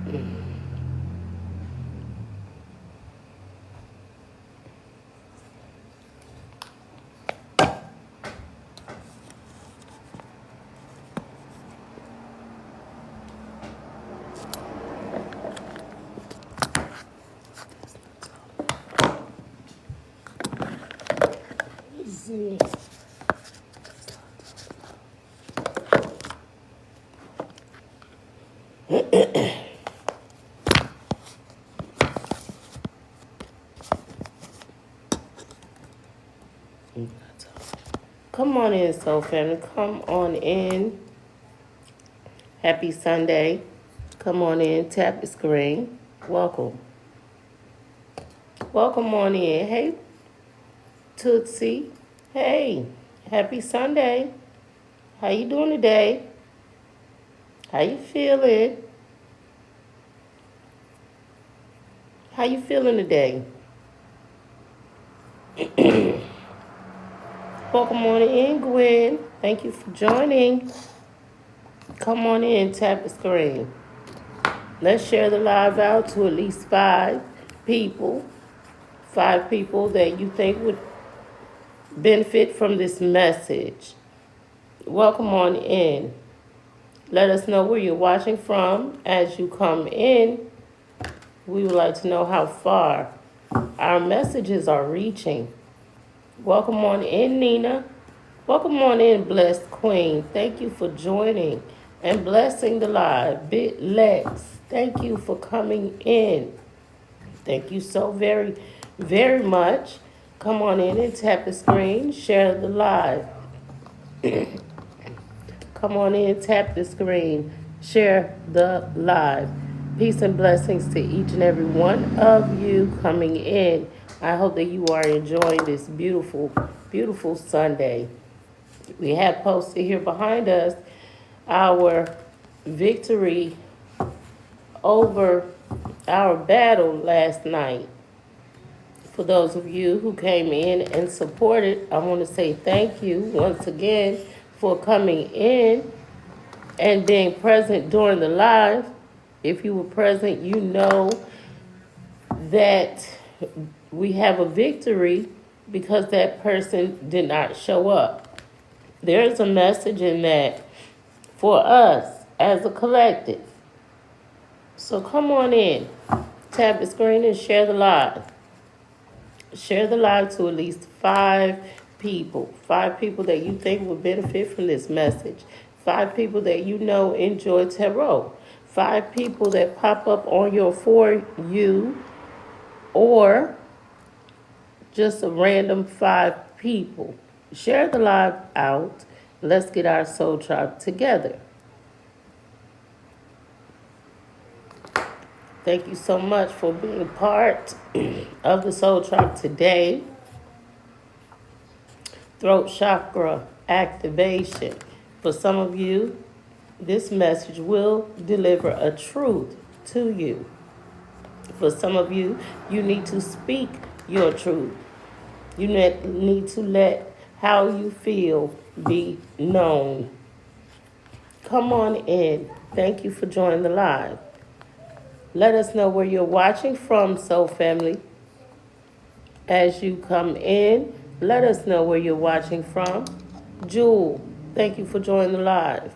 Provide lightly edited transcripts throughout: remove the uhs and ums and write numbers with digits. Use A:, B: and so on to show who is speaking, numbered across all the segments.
A: See. Come on in, Soul Family. Come on in. Happy Sunday. Come on in. Tap the screen. Welcome. Welcome on in. Hey, Tootsie. Hey, happy Sunday. How you doing today? How you feeling? How you feeling today? Welcome on in, Gwen. Thank you for joining. Come on in, tap the screen. Let's share the live out to at least 5 people. 5 people that you think would benefit from this message. Welcome on in. Let us know where you're watching from. As you come in, we would like to know how far our messages are reaching. Welcome on in, Nina. Welcome on in, Blessed Queen. Thank you for joining and blessing the live. Bit Lex, thank you for coming in. Thank you so very, very much. Come on in and tap the screen. Share the live. Come on in, tap the screen. Share the live. Peace and blessings to each and every one of you coming in. I hope that you are enjoying this beautiful, beautiful Sunday. We have posted here behind us our victory over our battle last night. For those of you who came in and supported, I want to say thank you once again for coming in and being present during the live. If you were present, you know that we have a victory because that person did not show up. There's a message in that for us as a collective. So come on in, tap the screen and share the live. Share the live to at least 5 people. 5 people that you think will benefit from this message. 5 people that you know enjoy tarot. 5 people that pop up on your For You, or just a random 5 people. Share the live out. Let's get our soul tribe together. Thank you so much for being part of the soul tribe today. Throat chakra activation. For some of you, this message will deliver a truth to you. For some of you, you need to speak your truth. You need to let how you feel be known. Come on in. Thank you for joining the live. Let us know where you're watching from, Soul Family. As you come in, let us know where you're watching from. Jewel, thank you for joining the live.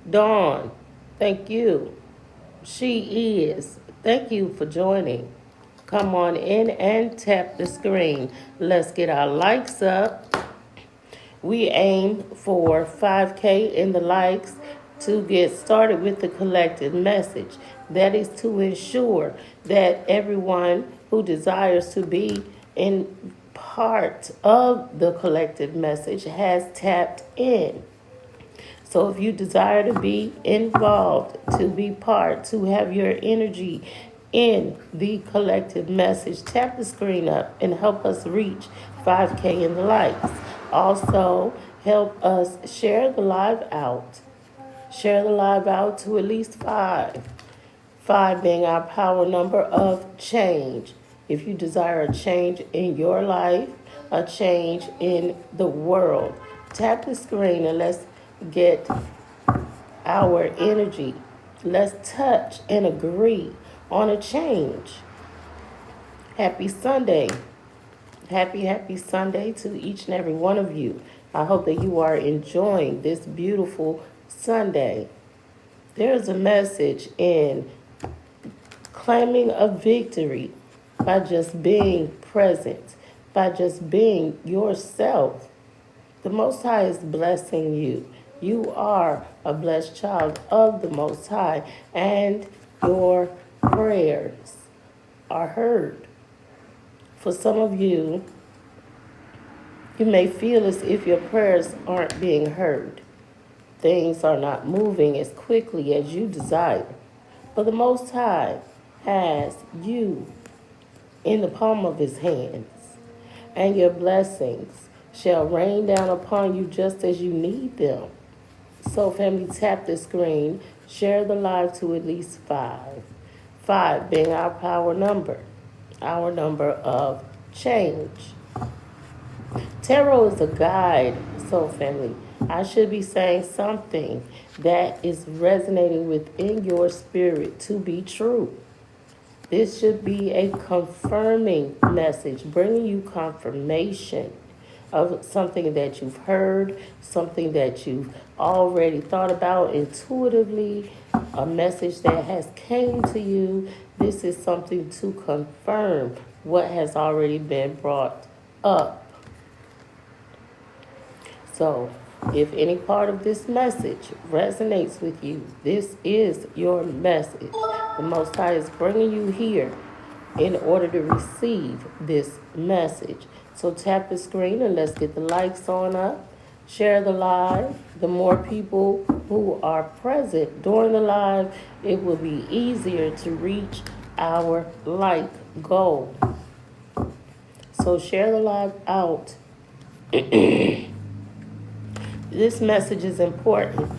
A: Dawn, thank you. She is. Thank you for joining. Come on in and tap the screen. Let's get our likes up. We aim for 5K in the likes to get started with the collective message. That is to ensure that everyone who desires to be in part of the collective message has tapped in. So if you desire to be involved, to be part, to have your energy in the collective message, tap the screen up and help us reach 5K in the likes. Also, help us share the live out. Share the live out to at least 5. 5 being our power number of change. If you desire a change in your life, a change in the world, tap the screen and let's get our energy Let's touch and agree on a change. Happy Sunday. Happy Sunday to each and every one of you. I hope that you are enjoying this beautiful Sunday. There's a message in claiming a victory by just being present, by just being yourself. The Most High is blessing you. You are a blessed child of the Most High, and your prayers are heard. For some of you, you may feel as if your prayers aren't being heard. Things are not moving as quickly as you desire. But the Most High has you in the palm of his hands, and your blessings shall rain down upon you just as you need them. So, family, tap the screen, share the live to at least 5. 5 being our power number of change. Tarot is a guide, so family. I should be saying something that is resonating within your spirit to be true. This should be a confirming message, bringing you confirmation of something that you've heard, something that you've already thought about intuitively, a message that has came to you. This is something to confirm what has already been brought up. So, if any part of this message resonates with you, this is your message. The Most High is bringing you here in order to receive this message. So tap the screen and let's get the likes on up. Share the live. The more people who are present during the live, it will be easier to reach our like goal. So share the live out. This message is important.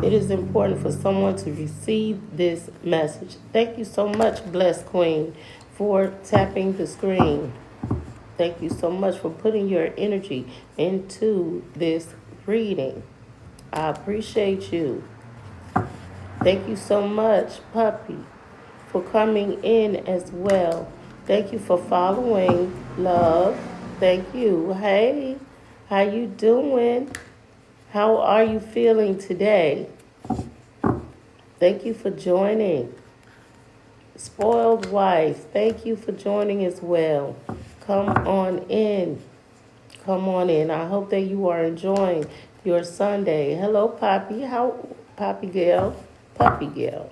A: It is important for someone to receive this message. Thank you so much, Blessed Queen, for tapping the screen. Thank you so much for putting your energy into this reading. I appreciate you. Thank you so much, Puppy, for coming in as well. Thank you for following, love. Thank you. Hey, how you doing? How are you feeling today? Thank you for joining. Spoiled wife, thank you for joining as well. Come on in. Come on in. I hope that you are enjoying your Sunday. Hello, Poppy. Poppy Gail? Puppy Gail.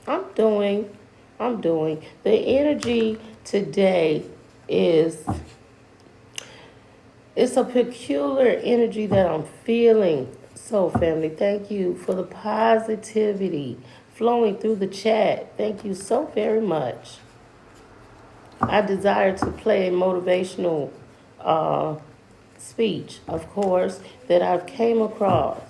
A: I'm doing. The energy today is... It's a peculiar energy that I'm feeling. So, family, thank you for the positivity flowing through the chat. Thank you so very much. I desire to play a motivational speech, of course, that I've came across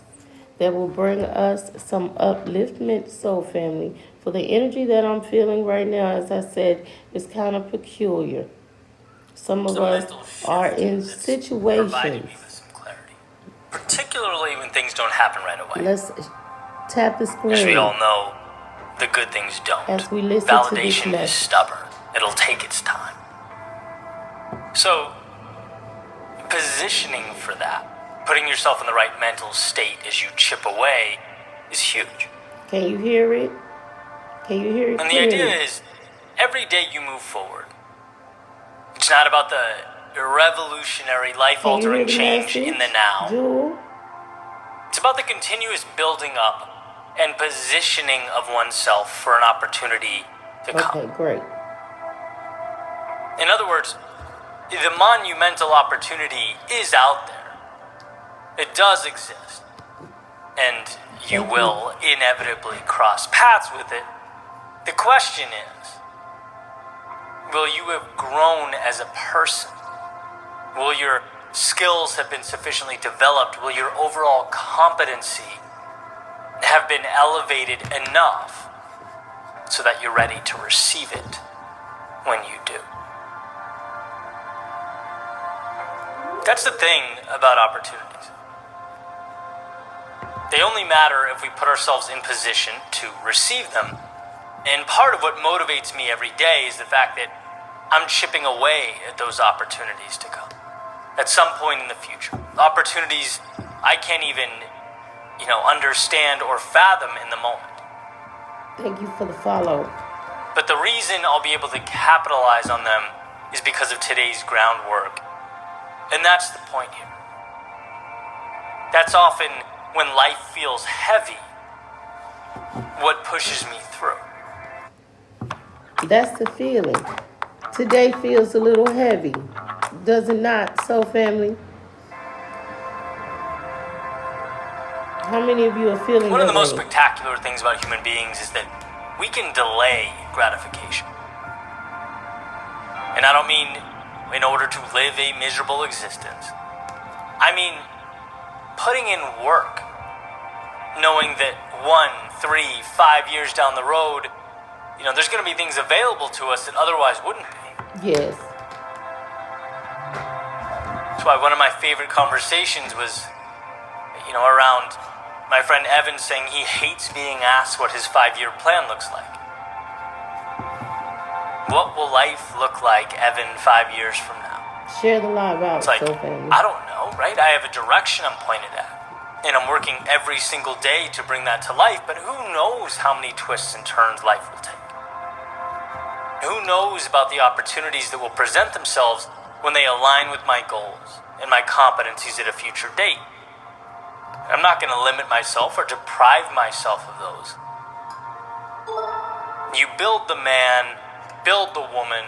A: that will bring us some upliftment. So, family, for the energy that I'm feeling right now, as I said, is kind of peculiar. Some of us are in situations.
B: Provided me with some clarity, particularly when things don't happen right away.
A: Let's tap the screen.
B: As we all know, the good things don't.
A: As we listen
B: Validation
A: to this message.
B: is stubborn. It'll take its time. So, positioning for that, putting yourself in the right mental state as you chip away, is huge.
A: Can you hear it? Can you hear it?
B: And the idea is, every day you move forward. It's not about the revolutionary, life-altering change in the now.
A: Jewel?
B: It's about the continuous building up and positioning of oneself for an opportunity to come.
A: Okay, great.
B: In other words, the monumental opportunity is out there. It does exist. And you will inevitably cross paths with it. The question is, will you have grown as a person? Will your skills have been sufficiently developed? Will your overall competency have been elevated enough so that you're ready to receive it when you do? That's the thing about opportunities. They only matter if we put ourselves in position to receive them. And part of what motivates me every day is the fact that I'm chipping away at those opportunities to come. At some point in the future. Opportunities I can't even, understand or fathom in the moment.
A: Thank you for the follow.
B: But the reason I'll be able to capitalize on them is because of today's groundwork. And that's the point here. That's often when life feels heavy, what pushes me through.
A: That's the feeling. Today feels a little heavy. Does it not, Soul Family? How many of you are feeling
B: One of the most
A: way?
B: spectacular things about human beings is that we can delay gratification. And I don't mean in order to live a miserable existence. I mean putting in work, knowing that 1, 3, 5 years down the road, there's going to be things available to us that otherwise wouldn't be.
A: Yes.
B: That's why one of my favorite conversations was, around my friend Evan saying he hates being asked what his 5-year plan looks like. What will life look like, Evan, 5 years from now?
A: Share the live out,
B: It's like,
A: Soul Family.
B: I don't know, right? I have a direction I'm pointed at. And I'm working every single day to bring that to life, but who knows how many twists and turns life will take? Who knows about the opportunities that will present themselves when they align with my goals and my competencies at a future date? I'm not going to limit myself or deprive myself of those. You build the man, build the woman,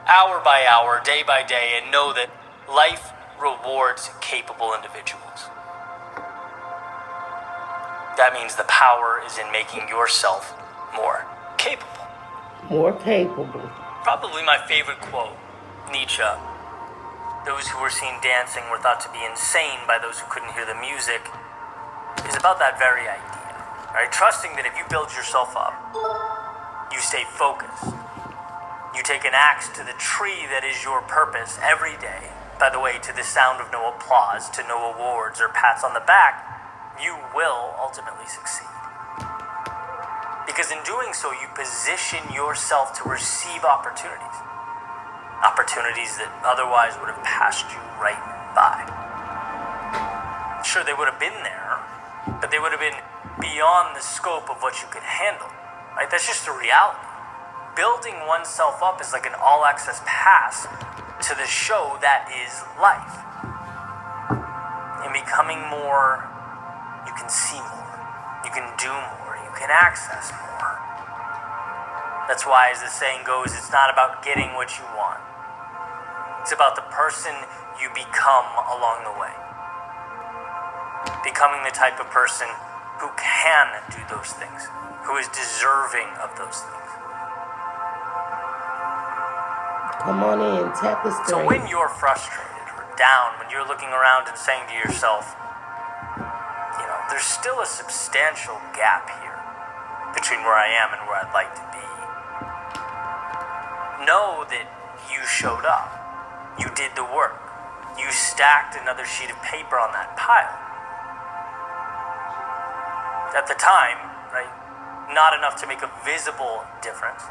B: hour by hour, day by day, and know that life rewards capable individuals. That means the power is in making yourself more capable.
A: More capable.
B: Probably my favorite quote, Nietzsche. Those who were seen dancing were thought to be insane by those who couldn't hear the music, is about that very idea. Right? Trusting that if you build yourself up, you stay focused. You take an axe to the tree that is your purpose every day. By the way, to the sound of no applause, to no awards or pats on the back, you will ultimately succeed. Because in doing so, you position yourself to receive opportunities. Opportunities that otherwise would have passed you right by. Sure, they would have been there, but they would have been beyond the scope of what you could handle. Right? That's just the reality. Building oneself up is like an all-access pass to the show that is life. In becoming more, you can see more, you can do more, you can access more. That's why, as the saying goes, it's not about getting what you want. It's about the person you become along the way. Becoming the type of person who can do those things, who is deserving of those things.
A: Come on in, tap the
B: So
A: screen.
B: when you're frustrated or down, when you're looking around and saying to yourself, there's still a substantial gap here between where I am and where I'd like to be. Know that you showed up. You did the work. You stacked another sheet of paper on that pile. At the time, right, not enough to make a visible difference,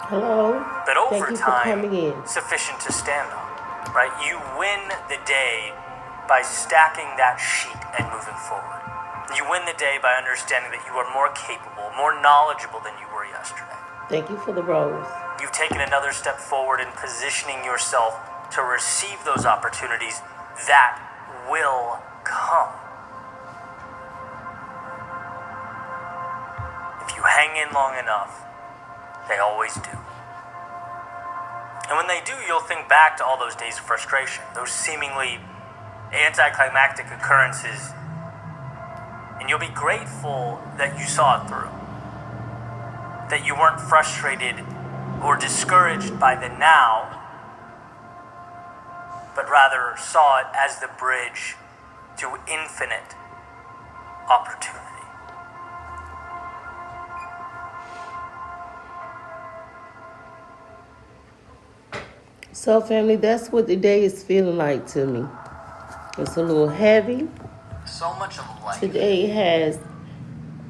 A: Hello.
B: but over
A: Thank you for
B: time,
A: coming in.
B: sufficient to stand on, right? You win the day by stacking that sheet and moving forward. You win the day by understanding that you are more capable, more knowledgeable than you were yesterday.
A: Thank you for the rose.
B: You've taken another step forward in positioning yourself to receive those opportunities that will come. If you hang in long enough, they always do. And when they do, you'll think back to all those days of frustration, those seemingly anticlimactic occurrences, and you'll be grateful that you saw it through. That you weren't frustrated or discouraged by the now, but rather saw it as the bridge to infinite opportunity.
A: So, family, that's what the day is feeling like to me. It's a little heavy.
B: So much of life
A: today has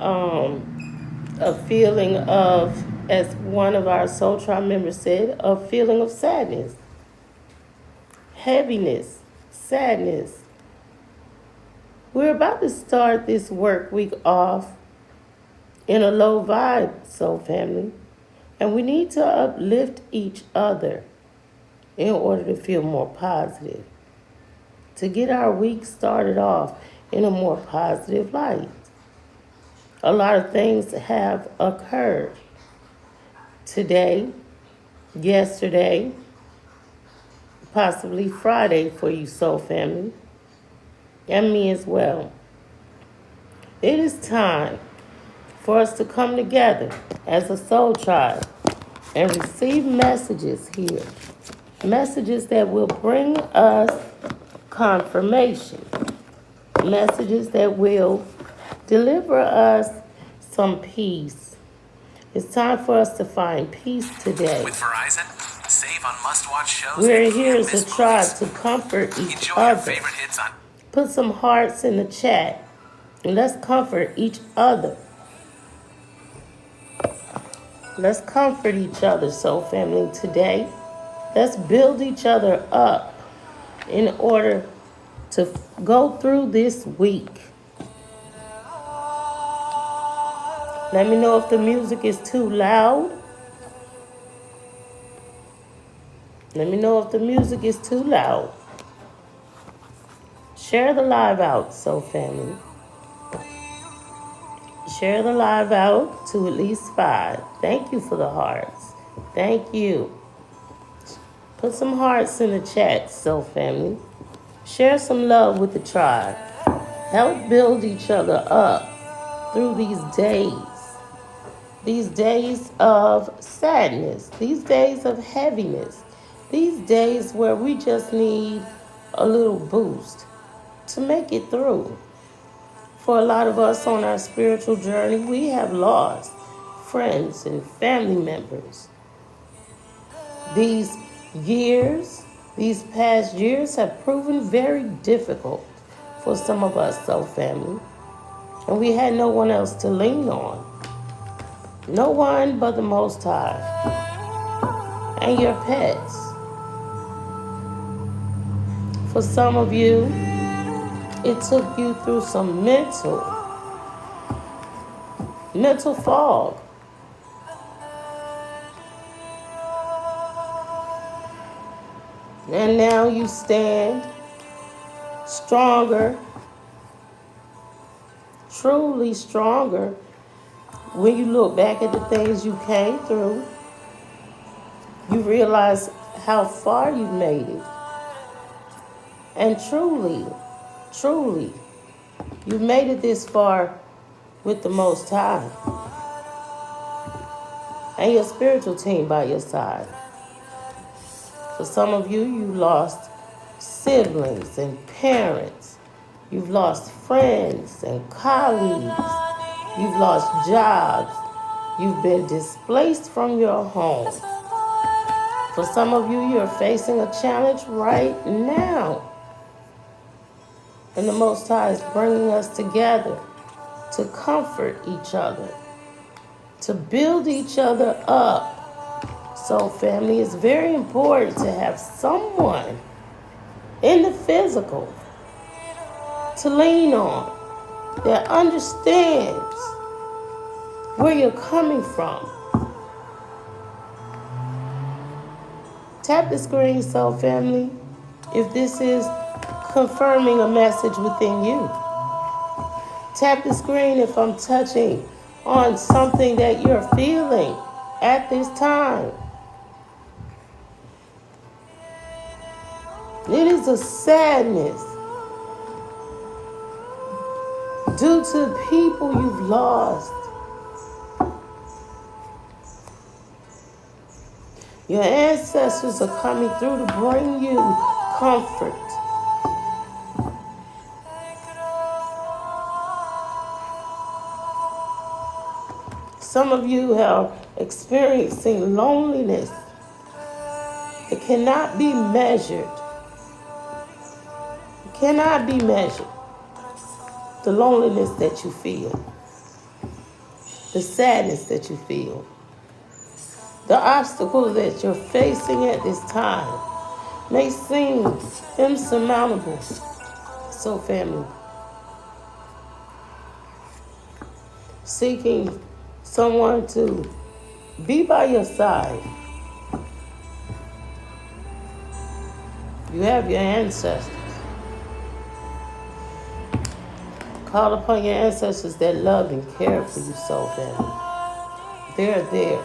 A: a feeling of, as one of our Soul Tribe members said, a feeling of sadness, heaviness, sadness. We're about to start this work week off in a low vibe, soul family, and we need to uplift each other in order to feel more positive, to get our week started off in a more positive light. A lot of things have occurred today, yesterday, possibly Friday for you, soul family, and me as well. It is time for us to come together as a soul tribe and receive messages here. Messages that will bring us confirmation. Messages that will deliver us some peace. It's time for us to find peace today.
C: With Verizon, save on must-watch shows.
A: We're here as a tribe to comfort each
C: Enjoy your
A: other.
C: favorite hits on.
A: Put some hearts in the chat and let's comfort each other. Let's comfort each other, soul family, today. Let's build each other up in order to go through this week. Let me know if the music is too loud. Let me know if the music is too loud. Share the live out, soul family. Share the live out to at least 5. Thank you for the hearts. Thank you. Put some hearts in the chat, soul family. Share some love with the tribe. Help build each other up through these days. These days of sadness. These days of heaviness. These days where we just need a little boost to make it through. For a lot of us on our spiritual journey, we have lost friends and family members. These past years have proven very difficult for some of us, soul family. And we had no one else to lean on. No one but the Most High and your pets. For some of you, it took you through some mental fog. And now you stand stronger, truly stronger, when you look back at the things you came through. You realize how far you made it. And truly, you made it this far with the Most High and your spiritual team by your side. For some of you, you lost siblings and parents. You've lost friends and colleagues. You've lost jobs. You've been displaced from your home. For some of you, you're facing a challenge right now. And the Most High is bringing us together to comfort each other, to build each other up. So, family, it's very important to have someone in the physical to lean on that understands where you're coming from. Tap the screen, soul family, if this is confirming a message within you. Tap the screen if I'm touching on something that you're feeling at this time. It is a sadness due to people you've lost. Your ancestors are coming through to bring you comfort. Some of you are experiencing loneliness. It cannot be measured. It cannot be measured. the loneliness that you feel, the sadness that you feel, the obstacles that you're facing at this time may seem insurmountable. So, family, seeking someone to be by your side. You have your ancestors. Call upon your ancestors that love and care for you, soul family. They're there.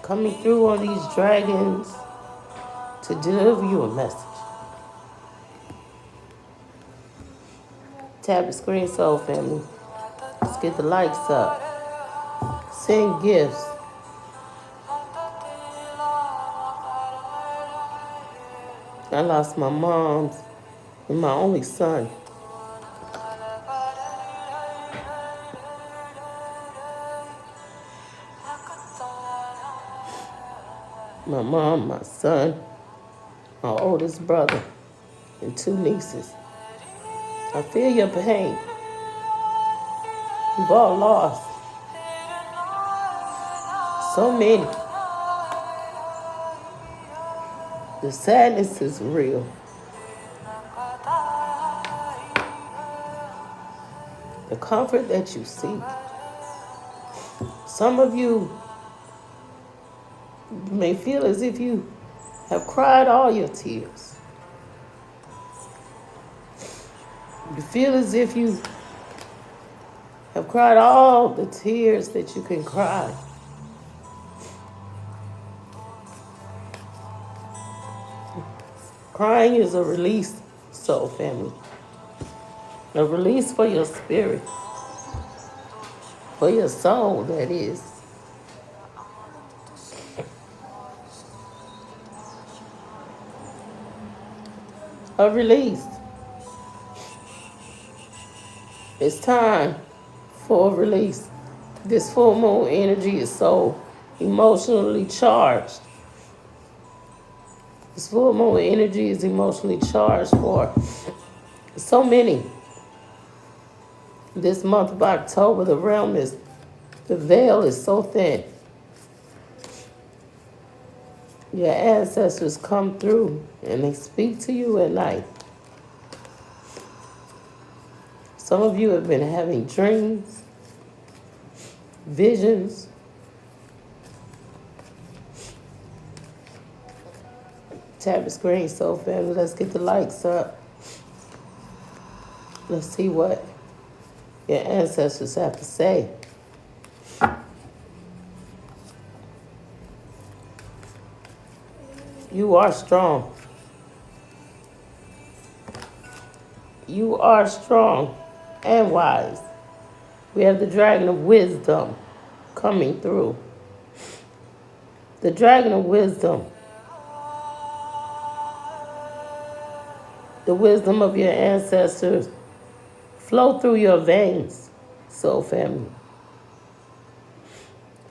A: Coming through on these dragons to deliver you a message. Tap the screen, soul family. Let's get the likes up. Send gifts. I lost my mom and my only son. My mom, my son, my oldest brother, and 2 nieces. I feel your pain. We've all lost so many. The sadness is real. The comfort that you seek. Some of you may feel as if you have cried all your tears. You feel as if you have cried all the tears that you can cry. Crying is a release, soul family. A release for your spirit. For your soul, that is. A release. It's time for a release. This full moon energy is so emotionally charged. This full moon energy is emotionally charged for so many. This month of October, the veil is so thin. Your ancestors come through and they speak to you at night. Some of you have been having dreams, visions. Tap the screen, soul family. Let's get the likes up. Let's see what your ancestors have to say. You are strong. You are strong and wise. We have the dragon of wisdom coming through. The dragon of wisdom. The wisdom of your ancestors flow through your veins, soul family.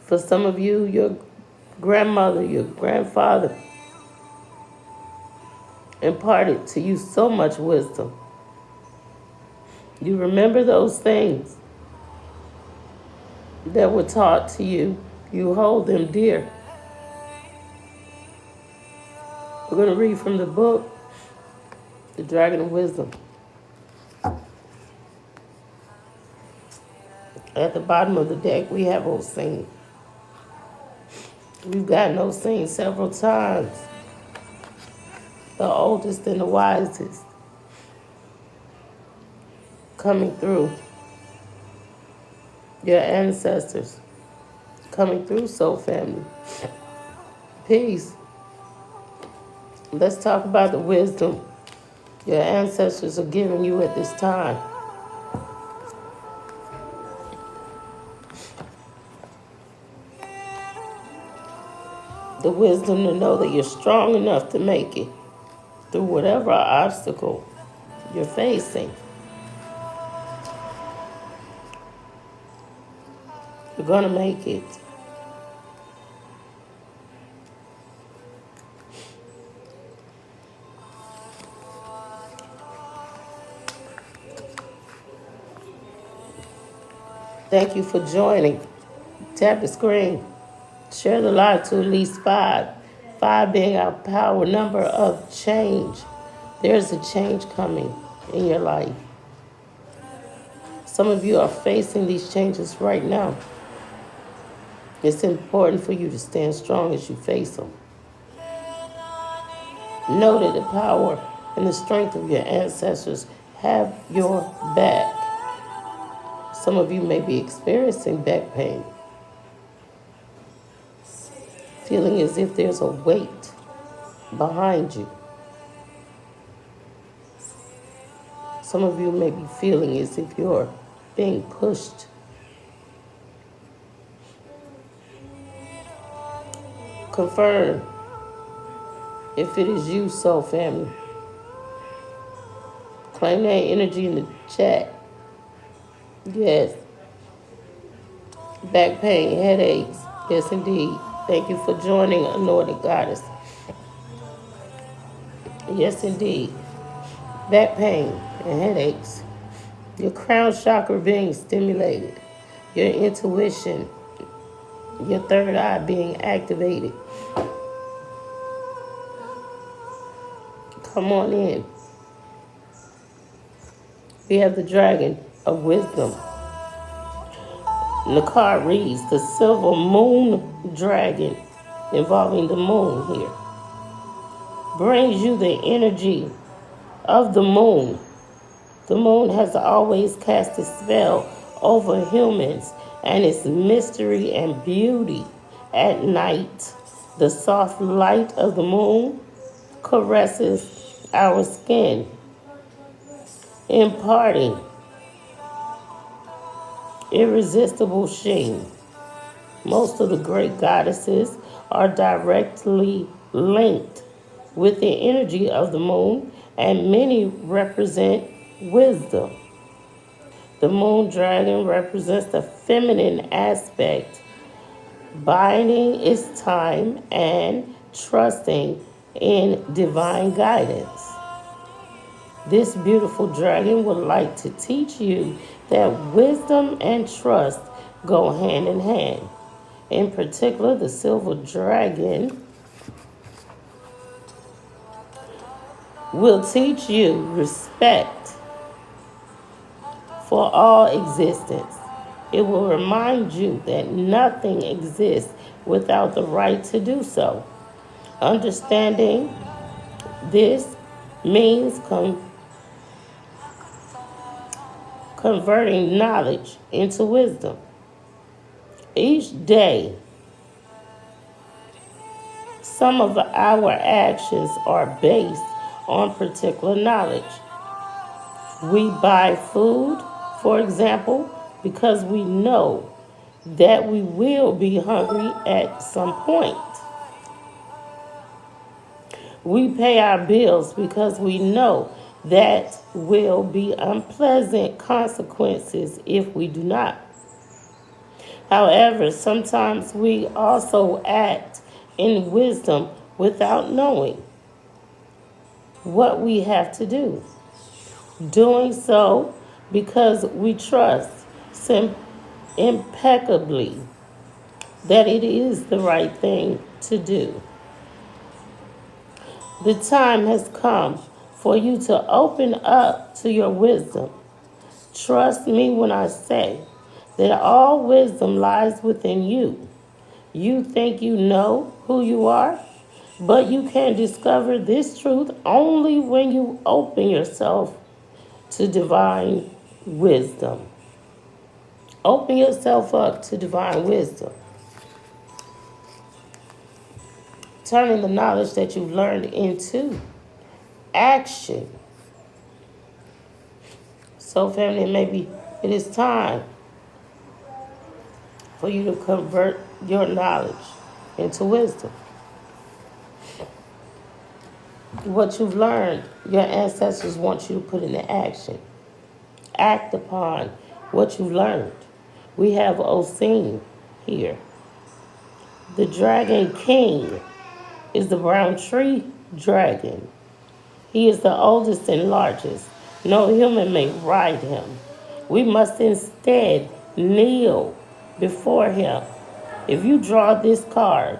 A: For some of you, your grandmother, your grandfather imparted to you so much wisdom. You remember those things that were taught to you. You hold them dear. We're going to read from the book, The Dragon of Wisdom. At the bottom of the deck, we have Oseen. We've gotten Oseen several times. The oldest and the wisest. Coming through. Your ancestors. Coming through, soul family. Peace. Let's talk about the wisdom your ancestors are giving you at this time. The wisdom to know that you're strong enough to make it through whatever obstacle you're facing. You're gonna make it. Thank you for joining. Tap the screen. Share the live to at least 5. 5 being our power number of change. There's a change coming in your life. Some of you are facing these changes right now. It's important for you to stand strong as you face them. Know that the power and the strength of your ancestors have your back. Some of you may be experiencing back pain, feeling as if there's a weight behind you. Some of you may be feeling as if you're being pushed. Confirm if it is you, soul family. Claim that energy in the chat. Yes. Back pain, headaches. Yes, indeed. Thank you for joining, Anointed Goddess. Yes, indeed. Back pain and headaches. Your crown chakra being stimulated. Your intuition. Your third eye being activated. Come on in. We have the Dragon of Wisdom. And the card reads, the Silver Moon Dragon, involving the moon here, brings you the energy of the moon. The moon has always cast a spell over humans and its mystery and beauty. At night, the soft light of the moon caresses our skin, imparting irresistible sheen. Most of the great goddesses are directly linked with the energy of the moon, and many represent wisdom. The moon dragon represents the feminine aspect, biding its time and trusting in divine guidance. This beautiful dragon would like to teach you that wisdom and trust go hand in hand. In particular, the silver dragon will teach you respect for all existence. It will remind you that nothing exists without the right to do so. Understanding this means converting knowledge into wisdom. Each day, some of our actions are based on particular knowledge. We buy food, for example, because we know that we will be hungry at some point. We pay our bills because we know that will be unpleasant consequences if we do not. However, sometimes we also act in wisdom without knowing what we have to do. Doing so because we trust impeccably that it is the right thing to do. The time has come for you to open up to your wisdom. Trust me when I say that all wisdom lies within you. You think you know who you are, but you can discover this truth only when you open yourself to divine wisdom. Open yourself up to divine wisdom. Turning the knowledge that you've learned into action. So, family, maybe it is time for you to convert your knowledge into wisdom. What you've learned, your ancestors want you to put into action. Act upon what you've learned. We have Oseen here. The Dragon King is the brown tree dragon. He is the oldest and largest. No human may ride him. We must instead kneel before him. If you draw this card,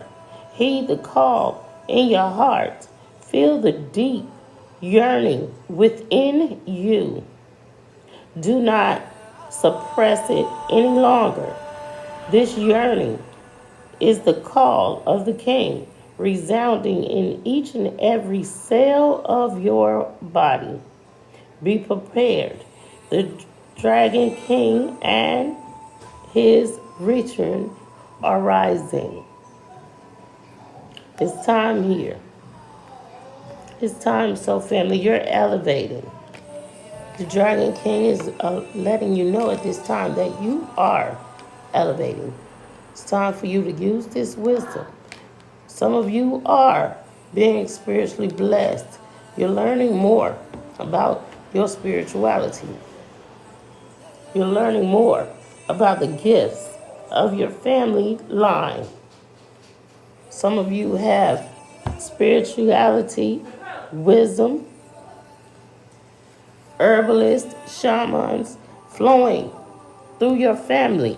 A: heed the call in your heart. Feel the deep yearning within you. Do not suppress it any longer. This yearning is the call of the king, resounding in each and every cell of your body. Be prepared. The dragon king and his return are rising. It's time here. It's time, so family, you're elevating. The Dragon King is letting you know at this time that you are elevating. It's time for you to use this wisdom. Some of you are being spiritually blessed. You're learning more about your spirituality. You're learning more about the gifts of your family line. Some of you have spirituality, wisdom, herbalists, shamans flowing through your family.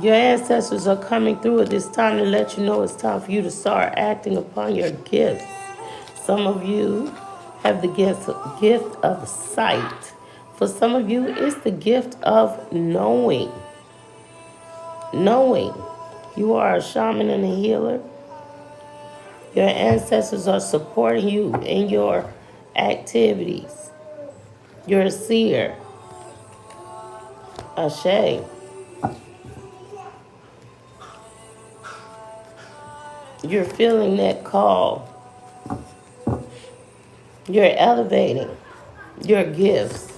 A: Your ancestors are coming through at this time to let you know it's time for you to start acting upon your gifts. Some of you have the gift of sight. For some of you, it's the gift of knowing. Knowing. You are a shaman and a healer. Your ancestors are supporting you in your activities. You're a seer. Ashe. You're feeling that call. You're elevating your gifts.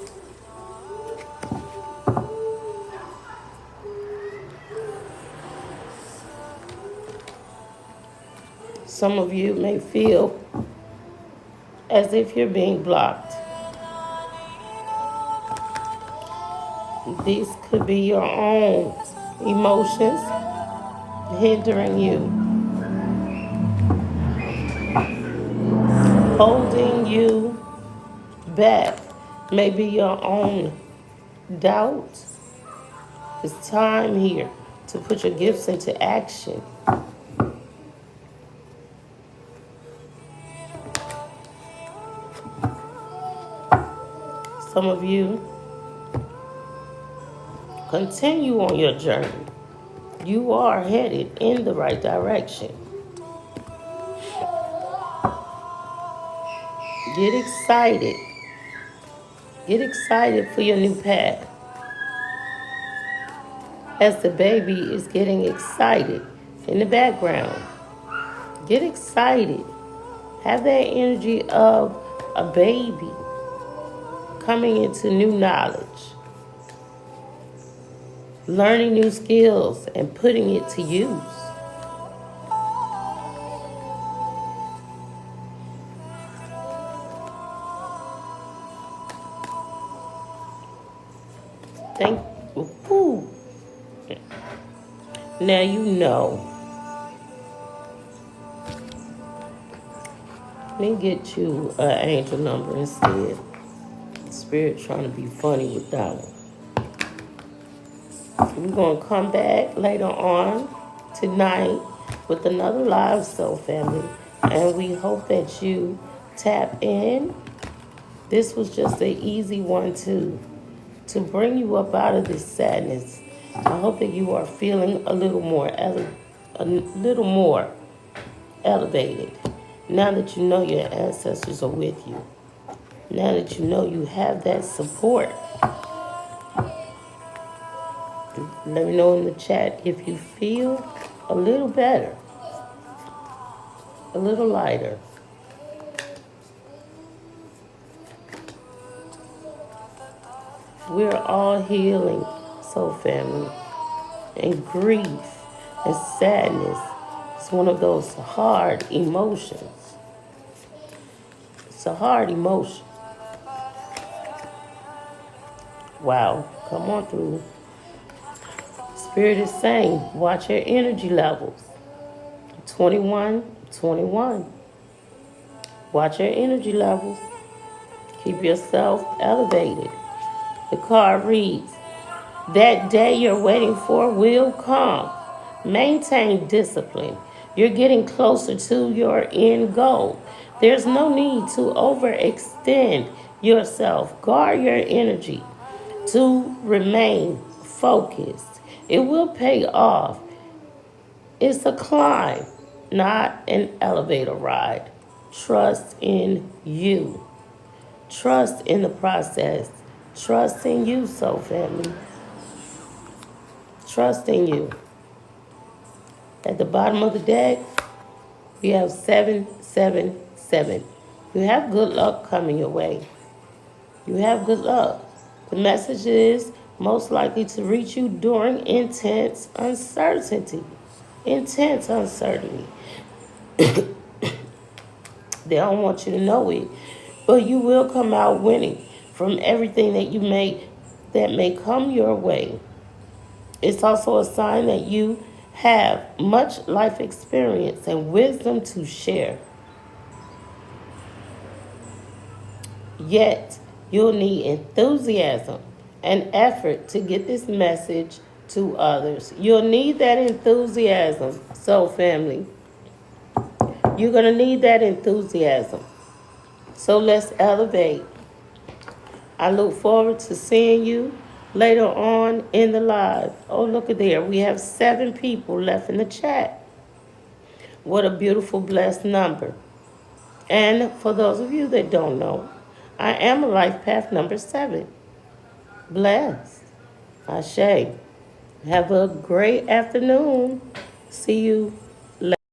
A: Some of you may feel as if you're being blocked. These could be your own emotions hindering you, holding you back. Maybe your own doubts. It's time here to put your gifts into action. Some of you continue on your journey. You are headed in the right direction. Get excited. Get excited for your new path. As the baby is getting excited in the background, get excited. Have that energy of a baby coming into new knowledge, learning new skills and putting it to use. Ooh. Now you know. Let me get you an angel number instead. Spirit trying to be funny with that one. We're going to come back later on tonight with another live soul family. And we hope that you tap in. This was just an easy one to bring you up out of this sadness. I hope that you are feeling a little more elevated. Now that you know your ancestors are with you. Now that you know you have that support. Let me know in the chat if you feel a little better, a little lighter. We're all healing, soul family. And grief and sadness is one of those hard emotions. It's a hard emotion. Wow, come on through. Spirit is saying, watch your energy levels. 21, 21. Watch your energy levels. Keep yourself elevated. The card reads, that day you're waiting for will come. Maintain discipline. You're getting closer to your end goal. There's no need to overextend yourself. Guard your energy to remain focused. It will pay off. It's a climb, not an elevator ride. Trust in you. Trust in the process. Trust in you, soul family. Trust in you. At the bottom of the deck, we have 777. You have good luck coming your way. You have good luck. The message is most likely to reach you during intense uncertainty. Intense uncertainty. They don't want you to know it, but you will come out winning from everything that may come your way. It's also a sign that you have much life experience and wisdom to share. Yet, you'll need enthusiasm and effort to get this message to others. You'll need that enthusiasm, soul family. You're going to need that enthusiasm. So let's elevate. I look forward to seeing you later on in the live. Oh, look at there. We have 7 people left in the chat. What a beautiful, blessed number. And for those of you that don't know, I am a life path number 7. Blessed. Ashe. Have a great afternoon. See you